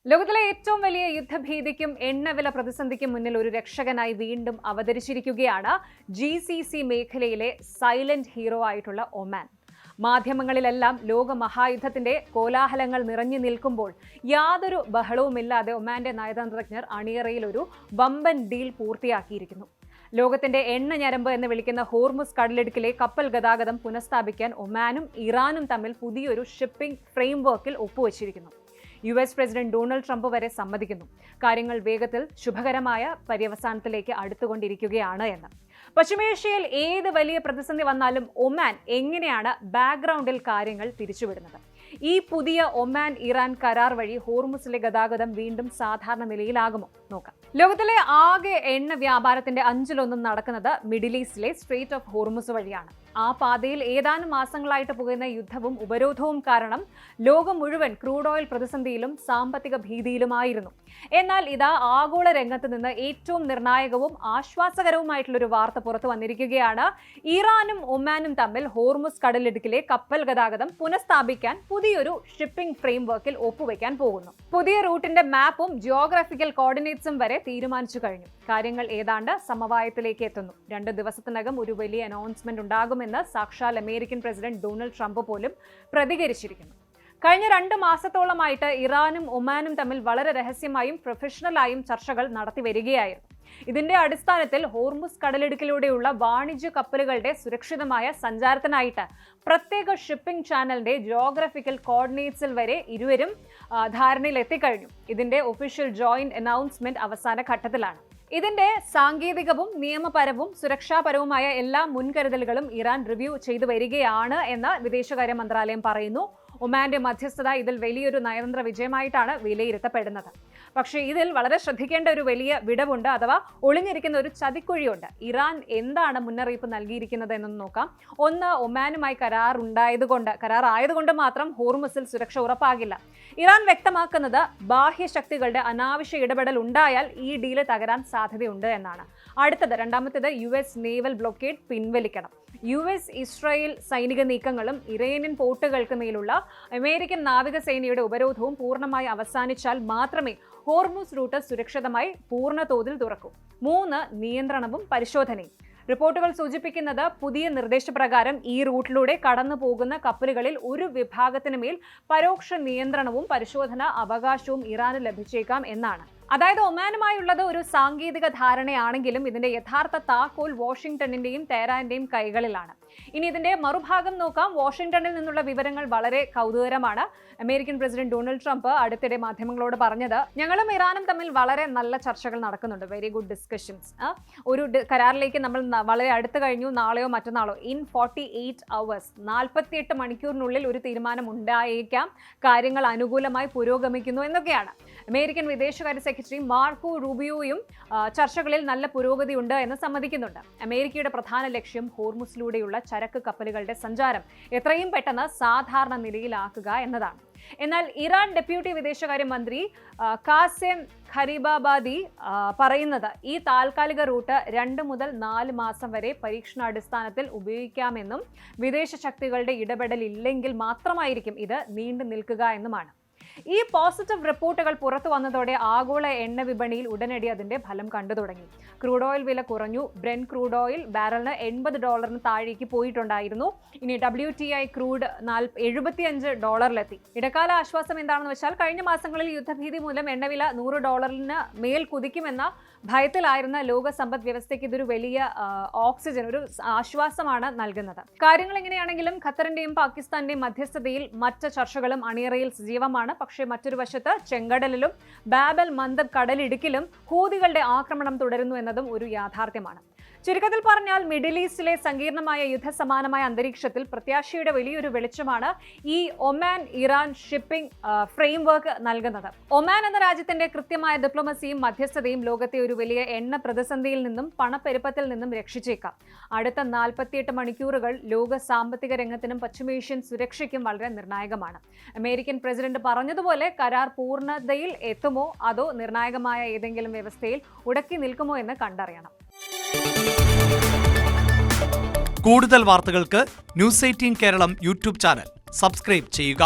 ലോകത്തിലെ ഏറ്റവും വലിയ യുദ്ധഭീതിക്കും എണ്ണവില പ്രതിസന്ധിക്കും മുന്നിൽ ഒരു രക്ഷകനായി വീണ്ടും അവതരിച്ചിരിക്കുകയാണ് GCC മേഖലയിലെ സൈലന്റ് ഹീറോ ആയിട്ടുള്ള ഒമാൻ. മാധ്യമങ്ങളിലെല്ലാം ലോകമഹായുദ്ധത്തിന്റെ കോലാഹലങ്ങൾ നിറഞ്ഞു നിൽക്കുമ്പോൾ യാതൊരു ബഹളവുമില്ലാതെ ഒമാന്റെ നയതന്ത്രജ്ഞർ അണിയറയിൽ ഒരു വമ്പൻ ഡീൽ പൂർത്തിയാക്കിയിരിക്കുന്നു. ലോകത്തിന്റെ എണ്ണ ഞരമ്പ് എന്ന് വിളിക്കുന്ന ഹോർമുസ് കടലിടുക്കിലെ കപ്പൽ ഗതാഗതം പുനഃസ്ഥാപിക്കാൻ ഒമാനും ഇറാനും തമ്മിൽ പുതിയൊരു ഷിപ്പിംഗ് ഫ്രെയിംവർക്കിൽ ഒപ്പുവച്ചിരിക്കുന്നു. US പ്രസിഡന്റ് ഡൊണാൾഡ് ട്രംപ് വരെ സമ്മതിക്കുന്നു കാര്യങ്ങൾ വേഗത്തിൽ ശുഭകരമായ പര്യവസാനത്തിലേക്ക് അടുത്തുകൊണ്ടിരിക്കുകയാണ് എന്ന്. പശ്ചിമേഷ്യയിൽ ഏത് വലിയ പ്രതിസന്ധി വന്നാലും ഒമാൻ എങ്ങനെയാണ് ബാക്ക്ഗ്രൗണ്ടിൽ കാര്യങ്ങൾ തിരിച്ചുവിടുന്നത്? ഈ പുതിയ ഒമാൻ ഇറാൻ കരാർ വഴി ഹോർമുസിലെ ഗതാഗതം വീണ്ടും സാധാരണ നിലയിലാകുമോ? നോക്കാം. ലോകത്തിലെ ആകെ എണ്ണ വ്യാപാരത്തിന്റെ 1/5 നടക്കുന്നത് മിഡിൽ ഈസ്റ്റിലെ സ്ട്രെയിറ്റ് ഓഫ് ഹോർമുസ് വഴിയാണ്. ആ പാതയിൽ ഏതാനും മാസങ്ങളായിട്ട് പോകുന്ന യുദ്ധവും ഉപരോധവും കാരണം ലോകം മുഴുവൻ ക്രൂഡ് ഓയിൽ പ്രതിസന്ധിയിലും സാമ്പത്തിക ഭീതിയിലുമായിരുന്നു. എന്നാൽ ഇതാ ആഗോള രംഗത്ത് നിന്ന് ഏറ്റവും നിർണായകവും ആശ്വാസകരവുമായിട്ടുള്ളൊരു വാർത്ത പുറത്തു വന്നിരിക്കുകയാണ്. ഇറാനും ഒമാനും തമ്മിൽ ഹോർമുസ് കടലിടുക്കിലെ കപ്പൽ ഗതാഗതം പുനഃസ്ഥാപിക്കാൻ പുതിയൊരു ഷിപ്പിംഗ് ഫ്രെയിംവർക്കിൽ ഒപ്പുവെക്കാൻ പോകുന്നു. പുതിയ റൂട്ടിന്റെ മാപ്പും ജിയോഗ്രാഫിക്കൽ കോർഡിനേറ്റ്സും വരെ തീരുമാനിച്ചു കഴിഞ്ഞു. കാര്യങ്ങൾ ഏതാണ്ട് സമവായത്തിലേക്ക് എത്തുന്നു. 2 ദിവസത്തിനകം ഒരു വലിയ അനൗൺസ്മെന്റ് ഉണ്ടാകുമെന്ന് സാക്ഷാൽ അമേരിക്കൻ പ്രസിഡന്റ് ഡൊണാൾഡ് ട്രംപ് പോലും പ്രതികരിച്ചിരിക്കുന്നു. കഴിഞ്ഞ 2 മാസത്തോളമായിട്ട് ഇറാനും ഒമാനും തമ്മിൽ വളരെ രഹസ്യമായും പ്രൊഫഷണലായും ചർച്ചകൾ നടത്തി വരികയായിരുന്നു. ഇതിന്റെ അടിസ്ഥാനത്തിൽ ഹോർമുസ് കടലിടുക്കിലൂടെയുള്ള വാണിജ്യ കപ്പലുകളുടെ സുരക്ഷിതമായ സഞ്ചാരത്തിനായിട്ട് പ്രത്യേക ഷിപ്പിംഗ് ചാനലിന്റെ ജിയോഗ്രാഫിക്കൽ കോർഡിനേറ്റ്സിൽ വരെ ഇരുവരും ധാരണയിൽ എത്തിക്കഴിഞ്ഞു. ഇതിന്റെ ഒഫീഷ്യൽ ജോയിന്റ് അനൗൺസ്മെന്റ് അവസാന ഘട്ടത്തിലാണ്. ഇതിന്റെ സാങ്കേതികവും നിയമപരവും സുരക്ഷാപരവുമായ എല്ലാ മുൻകരുതലുകളും ഇറാൻ റിവ്യൂ ചെയ്തു വരികയാണ് എന്ന് വിദേശകാര്യ മന്ത്രാലയം പറയുന്നു. ഒമാന്റെ മധ്യസ്ഥത ഇതിൽ വലിയൊരു നയതന്ത്ര വിജയമായിട്ടാണ് വിലയിരുത്തപ്പെടുന്നത്. പക്ഷേ ഇതിൽ വളരെ ശ്രദ്ധിക്കേണ്ട ഒരു വലിയ വിടവുണ്ട്, അഥവാ ഒളിഞ്ഞിരിക്കുന്ന ഒരു ചതിക്കുഴിയുണ്ട്. ഇറാൻ എന്താണ് മുന്നറിയിപ്പ് നൽകിയിരിക്കുന്നത് എന്നൊന്ന് നോക്കാം. ഒന്ന്, ഒമാനുമായി കരാറായതുകൊണ്ട് മാത്രം ഹോർമുസിൽ സുരക്ഷ ഉറപ്പാകില്ല. ഇറാൻ വ്യക്തമാക്കുന്നത് ബാഹ്യശക്തികളുടെ അനാവശ്യ ഇടപെടൽ ഉണ്ടായാൽ ഈ ഡീല് തകരാൻ സാധ്യതയുണ്ട് എന്നാണ്. രണ്ടാമത്തേത് US നേവൽ ബ്ലോക്കേഡ് പിൻവലിക്കണം. US ഇസ്രായേൽ സൈനിക നീക്കങ്ങളും ഇറാനിയൻ പോർട്ടുകൾക്ക് മേലുള്ള അമേരിക്കൻ നാവികസേനയുടെ ഉപരോധവും പൂർണ്ണമായി അവസാനിച്ചാൽ മാത്രമേ ഹോർമുസ് റൂട്ട് സുരക്ഷിതമായി പൂർണ്ണതോതിൽ തുറക്കൂ. 3, നിയന്ത്രണവും പരിശോധനയും. റിപ്പോർട്ടുകൾ സൂചിപ്പിക്കുന്നത് പുതിയ നിർദ്ദേശപ്രകാരം ഈ റൂട്ടിലൂടെ കടന്നു പോകുന്ന കപ്പലുകളിൽ ഒരു വിഭാഗത്തിന് മേൽ പരോക്ഷ നിയന്ത്രണവും പരിശോധനാ അവകാശവും ഇറാന് ലഭിച്ചേക്കാം എന്നാണ്. അതായത് ഒമാനുമായുള്ളത് ഒരു സാങ്കേതിക ധാരണയാണെങ്കിലും ഇതിന്റെ യഥാർത്ഥ താക്കോൽ വാഷിംഗ്ടണിന്റെയും തെഹ്റാന്റെയും കൈകളിലാണ്. ഇനി ഇതിന്റെ മറുഭാഗം നോക്കാം. വാഷിംഗ്ടണിൽ നിന്നുള്ള വിവരങ്ങൾ വളരെ കൗതുകരമാണ്. അമേരിക്കൻ പ്രസിഡന്റ് ഡൊണാൾഡ് ട്രംപ് അടുത്തിടെ മാധ്യമങ്ങളോട് പറഞ്ഞത്, ഞങ്ങളും ഇറാനും തമ്മിൽ വളരെ നല്ല ചർച്ചകൾ നടക്കുന്നുണ്ട്, വെരി ഗുഡ് ഡിസ്കഷൻസ്. ഒരു കരാറിലേക്ക് നമ്മൾ വളരെ അടുത്ത് കഴിഞ്ഞു. നാളെയോ മറ്റന്നാളോ ഇൻ 48 hours 48 മണിക്കൂറിനുള്ളിൽ ഒരു തീരുമാനം ഉണ്ടായേക്കാം. കാര്യങ്ങൾ അനുകൂലമായി പുരോഗമിക്കുന്നു എന്നൊക്കെയാണ്. അമേരിക്കൻ വിദേശകാര്യ സെക്രട്ടറി മാർക്കോ റൂബിയോയും ചർച്ചകളിൽ നല്ല പുരോഗതിയുണ്ട് എന്ന് സമ്മതിക്കുന്നുണ്ട്. അമേരിക്കയുടെ പ്രധാന ലക്ഷ്യം ഹോർമുസിലൂടെയുള്ള ചരക്ക് കപ്പലുകളുടെ സഞ്ചാരം എത്രയും പെട്ടെന്ന് സാധാരണ നിലയിലാക്കുക എന്നതാണ്. എന്നാൽ ഇറാൻ ഡെപ്യൂട്ടി വിദേശകാര്യ മന്ത്രി കാസെം ഖരീബാബാദി പറയുന്നത് ഈ താൽക്കാലിക റൂട്ട് 2 മുതൽ 4 മാസം വരെ പരീക്ഷണാടിസ്ഥാനത്തിൽ ഉപയോഗിക്കാമെന്നും വിദേശ ശക്തികളുടെ ഇടപെടലില്ലെങ്കിൽ മാത്രമായിരിക്കും ഇത് നീണ്ടു നിൽക്കുക എന്നുമാണ്. ഈ പോസിറ്റീവ് റിപ്പോർട്ടുകൾ പുറത്തു വന്നതോടെ ആഗോള എണ്ണ വിപണിയിൽ ഉടനടി അതിന്റെ ഫലം കണ്ടു തുടങ്ങി. ക്രൂഡ് ഓയിൽ വില കുറഞ്ഞു. ബ്രെന്റ് ക്രൂഡ് ഓയിൽ ബാരലിന് $80 താഴേക്ക് പോയിട്ടുണ്ടായിരുന്നു. ഇനി WTI ക്രൂഡ് $75 ഇടക്കാല ആശ്വാസം എന്താണെന്ന് വെച്ചാൽ കഴിഞ്ഞ മാസങ്ങളിൽ യുദ്ധഭീതി മൂലം എണ്ണവില $100 മേൽ കുതിക്കുമെന്ന ഭയത്തിലായിരുന്ന ലോക സമ്പദ് വ്യവസ്ഥയ്ക്ക് ഇതൊരു വലിയ ഓക്സിജൻ, ഒരു ആശ്വാസമാണ് നൽകുന്നത്. കാര്യങ്ങൾ എങ്ങനെയാണെങ്കിലും ഖത്തറിന്റെയും പാകിസ്ഥാന്റെയും മധ്യസ്ഥതയിൽ മറ്റ് ചർച്ചകളും അണിയറയിൽ സജീവമാണ്. പക്ഷേ മറ്റൊരു വശത്ത് ചെങ്കടലിലും ബാബൽ മന്ദബ് കടലിടുക്കിലും ഹൂതികളുടെ ആക്രമണം തുടരുന്നു എന്നതും ഒരു യാഥാർത്ഥ്യമാണ്. ചുരുക്കത്തിൽ പറഞ്ഞാൽ മിഡിൽ ഈസ്റ്റിലെ സങ്കീർണമായ യുദ്ധസമാനമായ അന്തരീക്ഷത്തിൽ പ്രത്യാശയുടെ വലിയൊരു വെളിച്ചമാണ് ഈ ഒമാൻ ഇറാൻ ഷിപ്പിംഗ് ഫ്രെയിംവർക്ക് നൽകുന്നത്. ഒമാൻ എന്ന രാജ്യത്തിന്റെ കൃത്യമായ ഡിപ്ലോമസിയും മധ്യസ്ഥതയും ലോകത്തെ ഒരു വലിയ എണ്ണ പ്രതിസന്ധിയിൽ നിന്നും പണപ്പെരുപ്പത്തിൽ നിന്നും രക്ഷിച്ചേക്കാം. അടുത്ത 48 മണിക്കൂറുകൾ ലോക സാമ്പത്തിക രംഗത്തിനും പശ്ചിമേഷ്യൻ സുരക്ഷയ്ക്കും വളരെ നിർണായകമാണ്. അമേരിക്കൻ പ്രസിഡന്റ് പറഞ്ഞതുപോലെ കരാർ പൂർണ്ണതയിൽ എത്തുമോ അതോ നിർണായകമായ ഏതെങ്കിലും വ്യവസ്ഥയിൽ ഉടക്കി നിൽക്കുമോ എന്ന് കണ്ടറിയണം. കൂടുതൽ വാർത്തകൾക്ക് News 18 Keralam YouTube channel subscribe ചെയ്യുക.